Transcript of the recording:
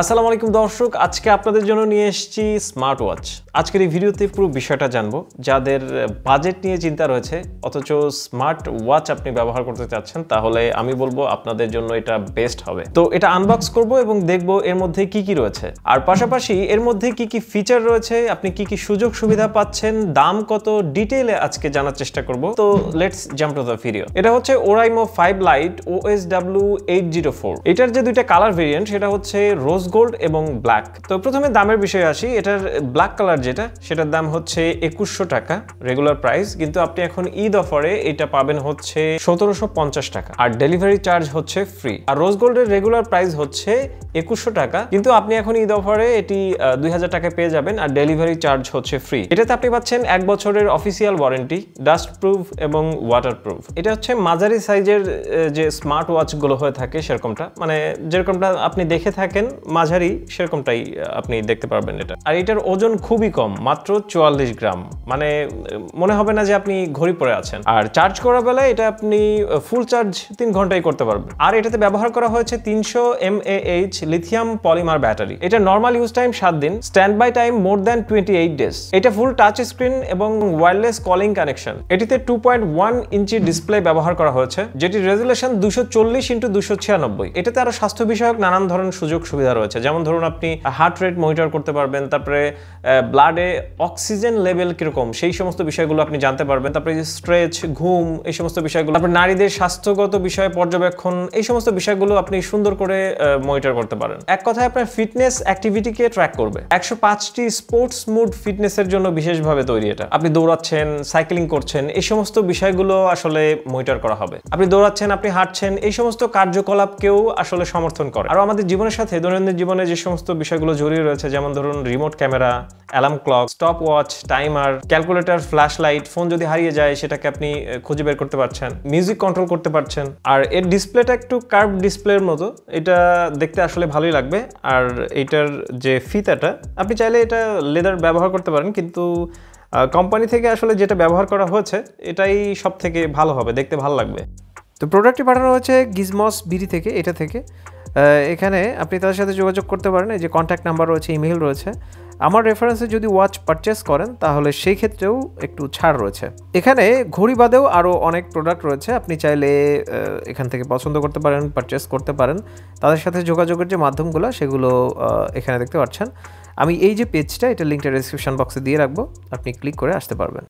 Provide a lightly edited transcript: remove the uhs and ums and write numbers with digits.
আসসালামু আলাইকুম দর্শক, আজকে আপনাদের জন্য নিয়ে এসেছি স্মার্ট ওয়াচ। আজকের এই ভিডিওতে পুরো বিষয়টা জানবো। যাদের বাজেট নিয়ে চিন্তা রয়েছে অথচ স্মার্ট ওয়াচ আপনি ব্যবহার করতে চাচ্ছেন, তাহলে আমি বলবো আপনাদের জন্য এটা বেস্ট হবে। তো এটা আনবক্স করব এবং দেখব এর মধ্যে কি কি রয়েছে, আর পাশাপাশি এর মধ্যে কি কি ফিচার রয়েছে, আপনি কি কি সুযোগ সুবিধা পাচ্ছেন, দাম কত, ডিটেইলে আজকে জানার চেষ্টা করব। তো let's jump to the video. এটা হচ্ছে ওরাইমো 5 লাইট OSW 804। এটার যে দুইটা কালার ভেরিয়েন্ট সেটা হচ্ছে রোজ গোল্ড এবং ব্ল্যাক। তো প্রথমে দামের বিষয়ে আসি। এটার ব্ল্যাক কালার যেটা, সেটার দাম হচ্ছে 2100 টাকা রেগুলার প্রাইস, কিন্তু আপনি এখন ঈদ অফারে এটা পাবেন হচ্ছে 1750 টাকা, আর ডেলিভারি চার্জ হচ্ছে ফ্রি। আর রোজ গোল্ডের রেগুলার প্রাইস হচ্ছে 2100 টাকা, কিন্তু আপনি এখন ঈদ অফারে এটি 2000 টাকায় পেয়ে যাবেন, আর ডেলিভারি চার্জ হচ্ছে ফ্রি। এটাতে আপনি পাচ্ছেন 1 বছরের অফিসিয়াল ওয়ারেন্টি, ডাস্ট প্রুফ এবং ওয়াটার প্রুফ। এটা হচ্ছে মাঝারি সাইজের যে স্মার্ট ওয়াচ গুলো হয়ে থাকে সেরকমটা, মানে যেরকমটা আপনি দেখে থাকেন মাঝারি, সেরকমটাই আপনি দেখতে পারবেন এটা। আর এটার ওজন খুবই কম, মাত্র 44 গ্রাম, মানে মনে হবে না যে আপনি ঘড়ি পরে আছেন। আর চার্জ করার বেলায় এটা আপনি ফুল চার্জ 3 ঘন্টায় করতে পারবেন। আর এটাতে ব্যবহার করা হয়েছে 300 mAh লিথিয়াম পলিমার ব্যাটারি। এটা নর্মাল ইউজ টাইম 7 দিন, stand by time more than 28 days. এটা ফুল টাচ স্ক্রিন এবং ওয়্যারলেস কলিং কানেকশন। এটিতে 2.1 ইঞ্চি ডিসপ্লে ব্যবহার করা হয়েছে, যেটি রেজুলেশন 240x296। এটাতে আরো স্বাস্থ্য বিষয়ক নানান ধরনের সুযোগ সুবিধা রয়েছে, যেমন ধরুন আপনি হার্ট রেট মনিটর করতে পারবেন, তারপরে ব্লাডে অক্সিজেন লেভেল কিরকম সেই সমস্ত বিষয়গুলো আপনি জানতে পারবেন, তারপরে স্ট্রেচ, ঘুম, এই সমস্ত বিষয়গুলো, তারপরে নারীদের স্বাস্থ্যগত বিষয় পর্যবেক্ষণ, এই সমস্ত বিষয়গুলো আপনি সুন্দর করে মনিটর করতে পারেন। এক কথায় আপনার ফিটনেস অ্যাক্টিভিটিকে ট্র্যাক করবে। 105টি স্পোর্টস মুড ফিটনেসের জন্য বিশেষভাবে তৈরি এটা। আপনি দৌড়াচ্ছেন, সাইক্লিং করছেন, এই সমস্ত বিষয়গুলো আসলে মনিটর করা হবে। আপনি দৌড়াচ্ছেন, আপনি হাঁটছেন, এই সমস্ত কার্যকলাপকেও আসলে সমর্থন করে। আর আমাদের জীবনের সাথে দৈনন্দিন জীবনে যে সমস্ত বিষয়গুলো জড়িয়ে রয়েছে, যেমন ধরুন remote camera, alarm clock, stop watch, timer, calculator, flash light, phone যদি হারিয়ে যায় সেটাকে আপনি খুঁজে বের করতে পারছেন, মিউজিক কন্ট্রোল করতে পারছেন। আর এর ডিসপ্লেটা একটু কার্ভ ডিসপ্লের মতো, এটা দেখতে আসলে ভালোই লাগবে। আর এইটার যে ফিতাটা, আপনি চাইলে এটা লেদার ব্যবহার করতে পারেন, কিন্তু কোম্পানি থেকে আসলে যেটা ব্যবহার করা হয়েছে এটাই সব থেকে ভালো হবে, দেখতে ভালো লাগবে। তো প্রোডাক্টটি পাঠানো হয়েছে গিজমস বিডি থেকে। এটা থেকে এখানে আপনি তাদের সাথে যোগাযোগ করতে পারেন। এই যে কন্ট্যাক্ট নাম্বার রয়েছে, ইমেল রয়েছে। আমার রেফারেন্সে যদি ওয়াচ পারচেস করেন তাহলে সেই ক্ষেত্রেও একটু ছাড় রয়েছে। এখানে ঘড়ি বাদেও আরও অনেক প্রোডাক্ট রয়েছে, আপনি চাইলে এখান থেকে পছন্দ করতে পারেন, পারচেস করতে পারেন। তাদের সাথে যোগাযোগের যে মাধ্যমগুলো সেগুলো এখানে দেখতে পাচ্ছেন। আমি এই যে পেজটা, এটা লিঙ্কটা ডেসক্রিপশন বক্সে দিয়ে রাখবো, আপনি ক্লিক করে আসতে পারবেন।